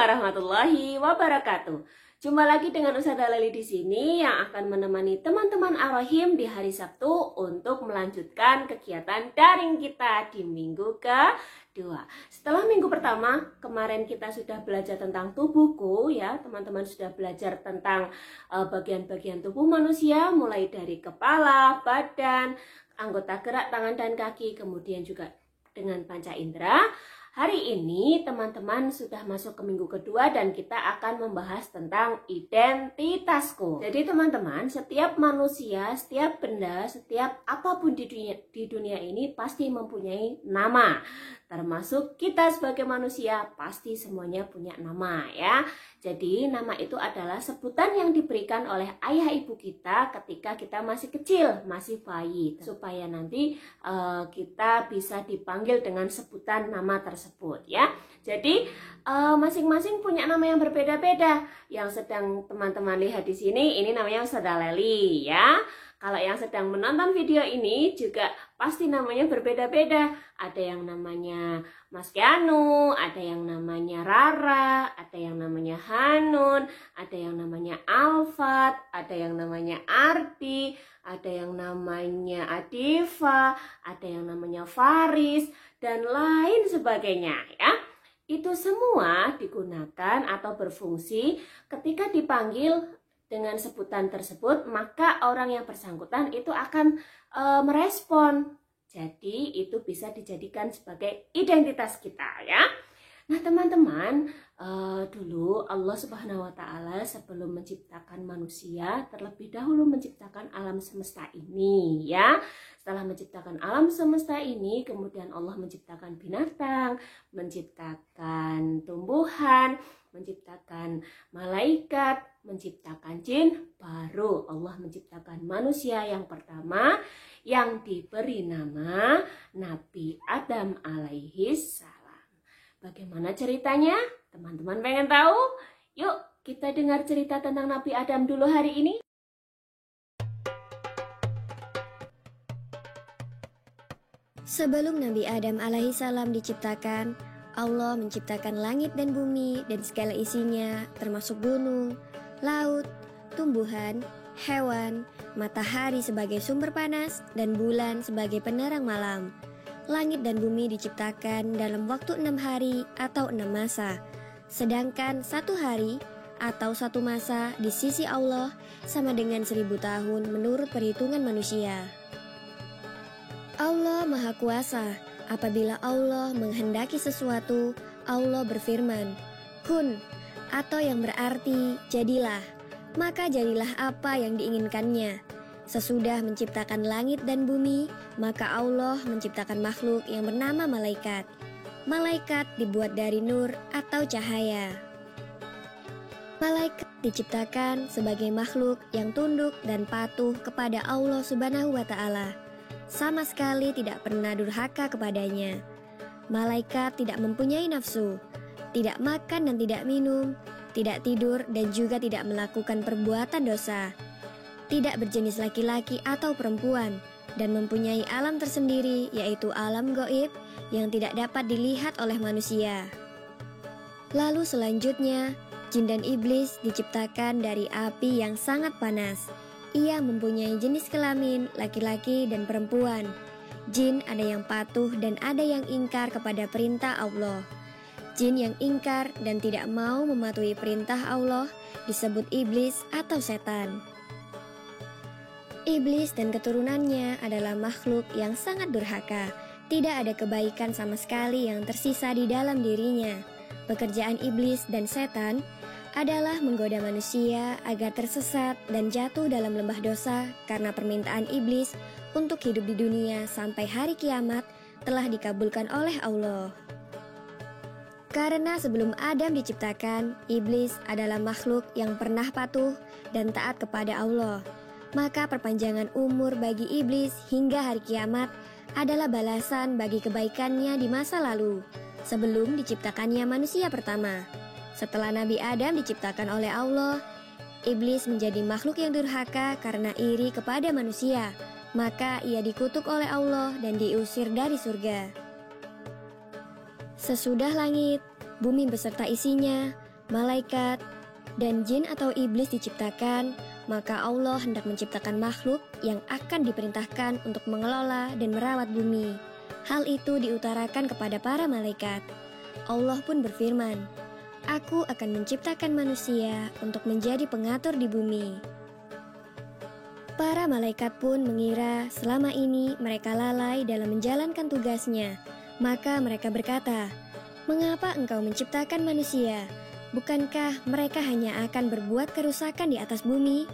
warahmatullahi wabarakatuh. Jumpa lagi dengan Ustazah Leli di sini yang akan menemani teman-teman Ar-Rahim di hari Sabtu untuk melanjutkan kegiatan daring kita di minggu kedua. Setelah minggu pertama, kemarin kita sudah belajar tentang tubuhku ya, teman-teman sudah belajar tentang bagian-bagian tubuh manusia mulai dari kepala, badan, anggota gerak tangan dan kaki, kemudian juga dengan panca indera. Hari ini teman-teman sudah masuk ke minggu kedua dan kita akan membahas tentang identitasku. Jadi teman-teman, setiap manusia, setiap benda, setiap apapun di dunia ini pasti mempunyai nama. Termasuk kita sebagai manusia pasti semuanya punya nama ya. Jadi nama itu adalah sebutan yang diberikan oleh ayah ibu kita ketika kita masih kecil, masih bayi. Supaya nanti kita bisa dipanggil dengan sebutan nama tersebut ya. Jadi masing-masing punya nama yang berbeda-beda. Yang sedang teman-teman lihat di sini ini namanya Ustazah Leli ya. Kalau yang sedang menonton video ini juga pasti namanya berbeda-beda. Ada yang namanya Mas Keanu, ada yang namanya Rara, ada yang namanya Hanun, ada yang namanya Alfat, ada yang namanya Arti, ada yang namanya Adifa, ada yang namanya Faris, dan lain sebagainya ya. Itu semua digunakan atau berfungsi ketika dipanggil dengan sebutan tersebut, maka orang yang bersangkutan itu akan merespon. Jadi itu bisa dijadikan sebagai identitas kita ya. Nah teman-teman, dulu Allah Subhanahu wa Ta'ala sebelum menciptakan manusia terlebih dahulu menciptakan alam semesta ini ya. Setelah menciptakan alam semesta ini, kemudian Allah menciptakan binatang, menciptakan tumbuhan, menciptakan malaikat, menciptakan jin, baru Allah menciptakan manusia yang pertama yang diberi nama Nabi Adam alaihi salam. Bagaimana ceritanya? Teman-teman pengen tahu? Yuk kita dengar cerita tentang Nabi Adam dulu hari ini. Sebelum Nabi Adam alaihi salam diciptakan, Allah menciptakan langit dan bumi dan segala isinya, termasuk gunung, laut, tumbuhan, hewan, matahari sebagai sumber panas, dan bulan sebagai penerang malam. Langit dan bumi diciptakan dalam waktu 6 hari atau 6 masa. Sedangkan 1 hari atau 1 masa di sisi Allah sama dengan 1000 tahun menurut perhitungan manusia. Allah Maha Kuasa. Apabila Allah menghendaki sesuatu, Allah berfirman, kun, atau yang berarti jadilah. Maka jadilah apa yang diinginkannya. Sesudah menciptakan langit dan bumi, maka Allah menciptakan makhluk yang bernama malaikat. Malaikat dibuat dari nur atau cahaya. Malaikat diciptakan sebagai makhluk yang tunduk dan patuh kepada Allah Subhanahu wa Ta'ala. Sama sekali tidak pernah durhaka kepadanya. Malaikat tidak mempunyai nafsu, tidak makan dan tidak minum, tidak tidur dan juga tidak melakukan perbuatan dosa, tidak berjenis laki-laki atau perempuan, dan mempunyai alam tersendiri yaitu alam gaib yang tidak dapat dilihat oleh manusia. Lalu selanjutnya, jin dan iblis diciptakan dari api yang sangat panas. Ia mempunyai jenis kelamin laki-laki dan perempuan. Jin ada yang patuh dan ada yang ingkar kepada perintah Allah. Jin yang ingkar dan tidak mau mematuhi perintah Allah disebut iblis atau setan. Iblis dan keturunannya adalah makhluk yang sangat durhaka. Tidak ada kebaikan sama sekali yang tersisa di dalam dirinya. Pekerjaan iblis dan setan adalah menggoda manusia agar tersesat dan jatuh dalam lembah dosa karena permintaan iblis untuk hidup di dunia sampai hari kiamat telah dikabulkan oleh Allah. Karena sebelum Adam diciptakan, iblis adalah makhluk yang pernah patuh dan taat kepada Allah. Maka perpanjangan umur bagi iblis hingga hari kiamat adalah balasan bagi kebaikannya di masa lalu, sebelum diciptakannya manusia pertama. Setelah Nabi Adam diciptakan oleh Allah, iblis menjadi makhluk yang durhaka karena iri kepada manusia. Maka ia dikutuk oleh Allah dan diusir dari surga. Sesudah langit, bumi beserta isinya, malaikat, dan jin atau iblis diciptakan, maka Allah hendak menciptakan makhluk yang akan diperintahkan untuk mengelola dan merawat bumi. Hal itu diutarakan kepada para malaikat. Allah pun berfirman, "Aku akan menciptakan manusia untuk menjadi pengatur di bumi." Para malaikat pun mengira selama ini mereka lalai dalam menjalankan tugasnya. Maka mereka berkata, "Mengapa engkau menciptakan manusia? Bukankah mereka hanya akan berbuat kerusakan di atas bumi?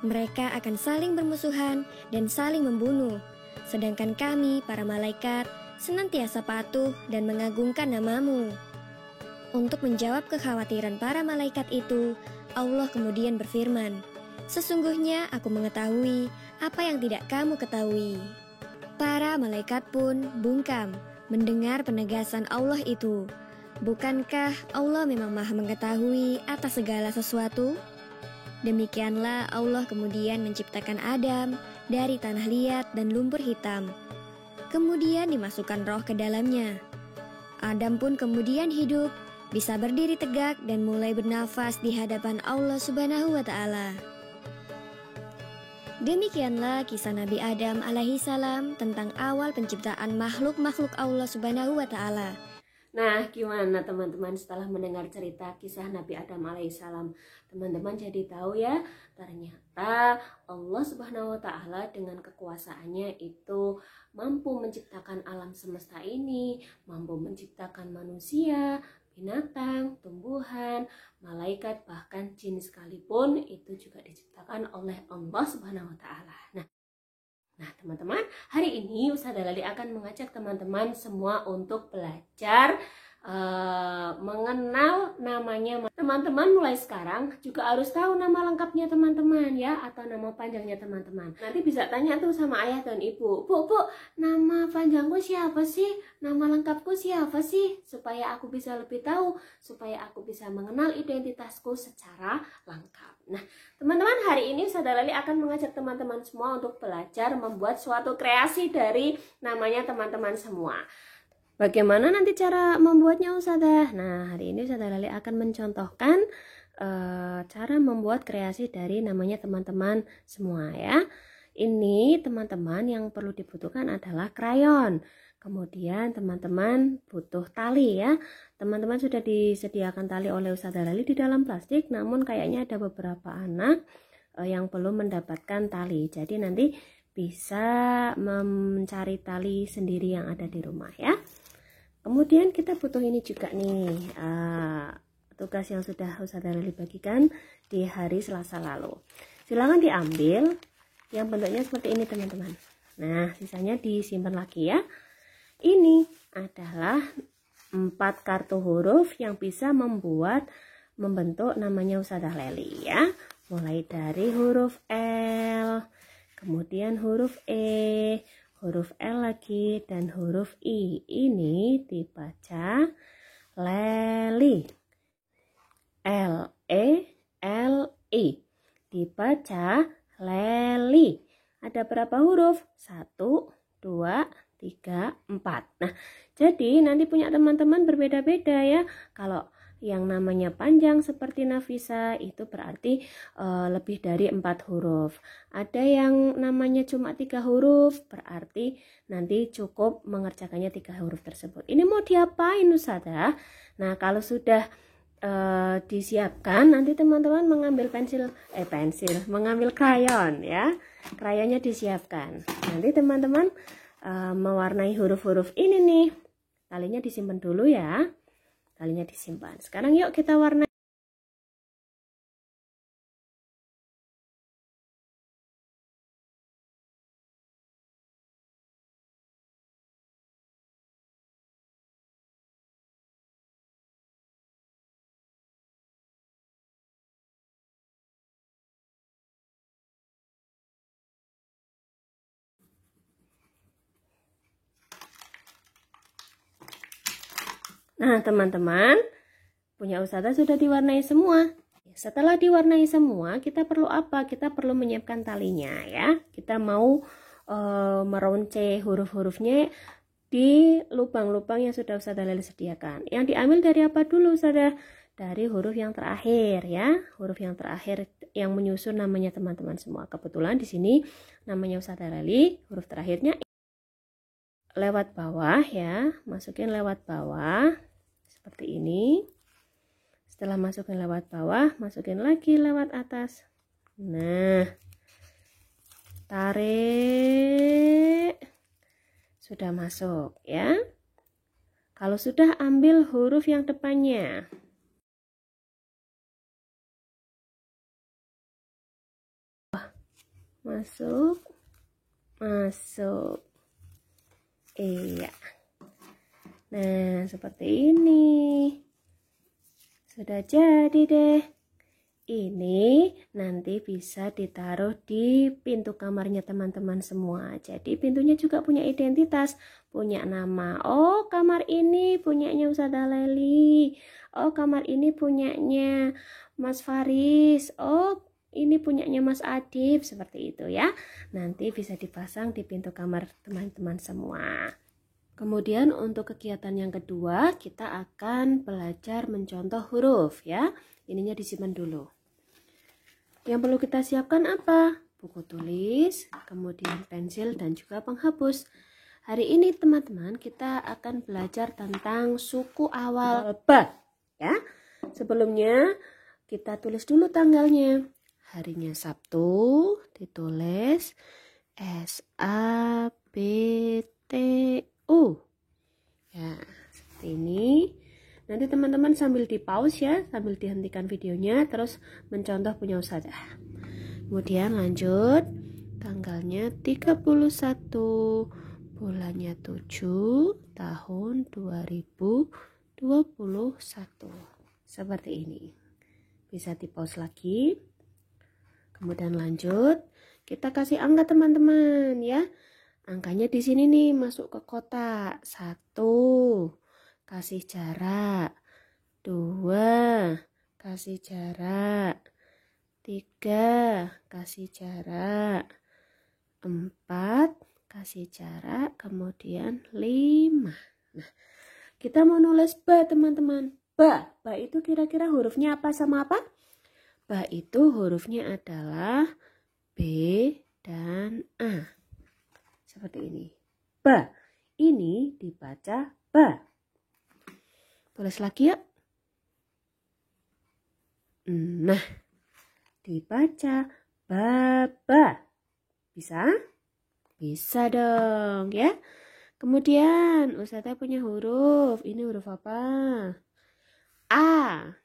Mereka akan saling bermusuhan dan saling membunuh. Sedangkan kami, para malaikat, senantiasa patuh dan mengagungkan namamu." Untuk menjawab kekhawatiran para malaikat itu, Allah kemudian berfirman, "Sesungguhnya aku mengetahui apa yang tidak kamu ketahui." Para malaikat pun bungkam mendengar penegasan Allah itu. Bukankah Allah memang maha mengetahui atas segala sesuatu? Demikianlah Allah kemudian menciptakan Adam dari tanah liat dan lumpur hitam. Kemudian dimasukkan roh ke dalamnya. Adam pun kemudian hidup, bisa berdiri tegak dan mulai bernafas di hadapan Allah Subhanahu wa Ta'ala. Demikianlah kisah Nabi Adam alaihi salam tentang awal penciptaan makhluk-makhluk Allah Subhanahu wa Ta'ala. Nah, gimana teman-teman setelah mendengar cerita kisah Nabi Adam alaihissalam? Teman-teman jadi tahu ya, ternyata Allah Subhanahu wa Ta'ala dengan kekuasaannya itu mampu menciptakan alam semesta ini, mampu menciptakan manusia, binatang, tumbuhan, malaikat, bahkan jin sekalipun itu juga diciptakan oleh Allah Subhanahu wa Ta'ala. Nah teman-teman, hari ini Ustazah Lali akan mengajak teman-teman semua untuk belajar mengenal namanya. Teman-teman mulai sekarang juga harus tahu nama lengkapnya teman-teman ya, atau nama panjangnya teman-teman. Nanti bisa tanya tuh sama ayah dan ibu, Bu, nama panjangku siapa sih? Nama lengkapku siapa sih? Supaya aku bisa lebih tahu, supaya aku bisa mengenal identitasku secara lengkap. Nah teman-teman, hari ini Ustazah Lali akan mengajak teman-teman semua untuk belajar membuat suatu kreasi dari namanya teman-teman semua. Bagaimana nanti cara membuatnya Ustazah? Nah, hari ini Ustazah Lali akan mencontohkan cara membuat kreasi dari namanya teman-teman semua ya. Ini teman-teman yang perlu dibutuhkan adalah krayon. Kemudian teman-teman butuh tali ya. Teman-teman sudah disediakan tali oleh Ustazah Lali di dalam plastik, namun kayaknya ada beberapa anak yang belum mendapatkan tali. Jadi nanti bisa mencari tali sendiri yang ada di rumah ya. Kemudian kita butuh ini juga nih, tugas yang sudah Ustazah Lali bagikan di hari Selasa lalu. Silakan diambil yang bentuknya seperti ini teman-teman. Nah, sisanya disimpan lagi ya. Ini adalah 4 kartu huruf yang bisa membentuk namanya Ustazah Lali ya. Mulai dari huruf L, kemudian huruf E, huruf L lagi, dan huruf I. Ini dibaca Leli. L-E-L-I. Dibaca Leli. Ada berapa huruf? 1, 2, 3, 4. Nah, jadi nanti punya teman-teman berbeda-beda ya. Kalau yang namanya panjang seperti Nafisa itu berarti lebih dari 4 huruf. Ada yang namanya cuma 3 huruf, berarti nanti cukup mengerjakannya 3 huruf tersebut. Ini mau diapain Ustazah? Nah, kalau sudah disiapkan, nanti teman-teman mengambil mengambil krayon ya. Krayonnya disiapkan. Nanti teman-teman mewarnai huruf-huruf ini nih. Talinya disimpan dulu ya. Talinya disimpan. Sekarang yuk kita warnai. Nah teman-teman, punya Ustazah sudah diwarnai semua. Setelah diwarnai semua, kita perlu apa? Kita perlu menyiapkan talinya ya. Kita mau meronce huruf-hurufnya di lubang-lubang yang sudah Ustazah Lali sediakan. Yang diambil dari apa dulu Ustazah? dari huruf yang terakhir ya. Huruf yang terakhir yang menyusun namanya teman-teman semua. Kebetulan di sini namanya Ustazah Leli, huruf terakhirnya lewat bawah ya. Masukin lewat bawah seperti ini. Setelah masukin lewat bawah, masukin lagi lewat atas. Nah, tarik. Sudah masuk ya. Kalau sudah, ambil huruf yang depannya. Masuk. Masuk. Iya. Nah, seperti ini. Sudah jadi deh. Ini nanti bisa ditaruh di pintu kamarnya teman-teman semua. Jadi pintunya juga punya identitas, punya nama. Oh, kamar ini punyanya Ustazah Leli. Oh, kamar ini punyanya Mas Faris. Oh, ini punyanya Mas Adib. Seperti itu ya. Nanti bisa dipasang di pintu kamar teman-teman semua. Kemudian untuk kegiatan yang kedua, kita akan belajar mencontoh huruf ya. Ininya disimpan dulu. Yang perlu kita siapkan apa? Buku tulis, kemudian pensil dan juga penghapus. Hari ini teman-teman kita akan belajar tentang suku awal ba ya. Sebelumnya kita tulis dulu tanggalnya. Harinya Sabtu, ditulis SABTU. Ya, seperti ini. Nanti teman-teman sambil di pause ya, sambil dihentikan videonya, terus mencontoh punya Ustazah. Kemudian lanjut, tanggalnya 31, bulannya 7, tahun 2021. Seperti ini. Bisa di pause lagi. Kemudian lanjut, kita kasih angka teman-teman ya. Angkanya di sini nih masuk ke kotak. 1. Kasih jarak. 2. Kasih jarak. 3. Kasih jarak. 4. Kasih jarak. Kemudian 5. Nah, kita mau nulis ba teman-teman. Ba itu kira-kira hurufnya apa sama apa? Ba itu hurufnya adalah B dan A. Seperti ini. Ba. Ini dibaca ba. Tulis lagi ya. Nah, dibaca baba. Bisa? Bisa dong ya. Kemudian Ustazah punya huruf. Ini huruf apa? A.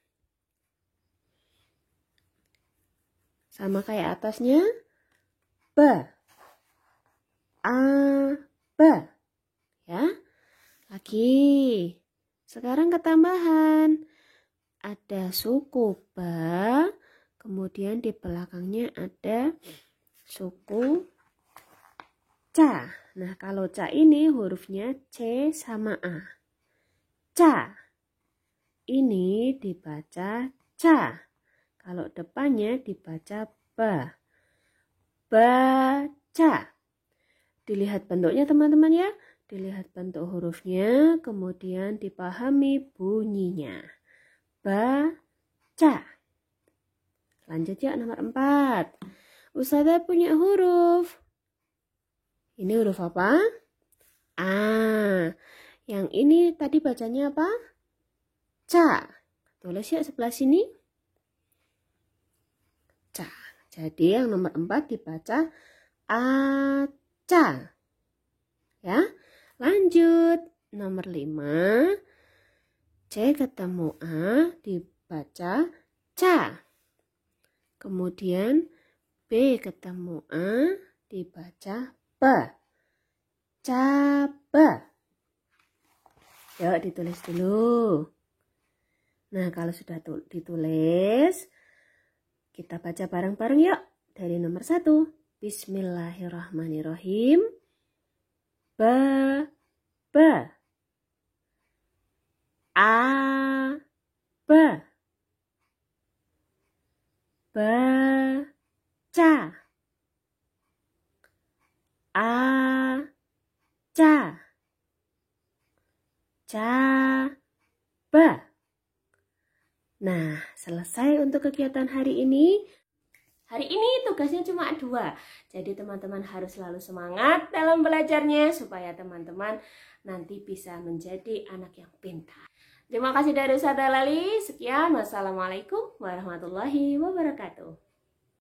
Sama kayak atasnya. Ba. A. Ba. Ya. Lagi. Sekarang ketambahan, ada suku ba, kemudian di belakangnya ada suku ca. Nah, kalau ca ini hurufnya C sama A. Ca. Ini dibaca ca. Kalau depannya dibaca ba. Baca. Dilihat bentuknya teman-teman ya. Dilihat bentuk hurufnya, kemudian dipahami bunyinya. Baca. Lanjut ya, nomor 4. Ustazah punya huruf. Ini huruf apa? A. Yang ini tadi bacanya apa? Ca. Tulis ya sebelah sini. Ca. Jadi yang nomor 4 dibaca aca. Ya. Lanjut, nomor 5, C ketemu A dibaca ca. Kemudian B ketemu A dibaca ba. Caba. Yuk ditulis dulu. Nah, kalau sudah ditulis, kita baca bareng-bareng yuk. Dari nomor 1, Bismillahirrahmanirrahim. Ba. A. Ba. Baca. A. Ca. Ca. Ba. Nah, selesai untuk kegiatan hari ini. Hari ini tugasnya cuma 2, jadi teman-teman harus selalu semangat dalam belajarnya supaya teman-teman nanti bisa menjadi anak yang pintar. Terima kasih dari Ustazah Lali. Sekian, wassalamualaikum warahmatullahi wabarakatuh.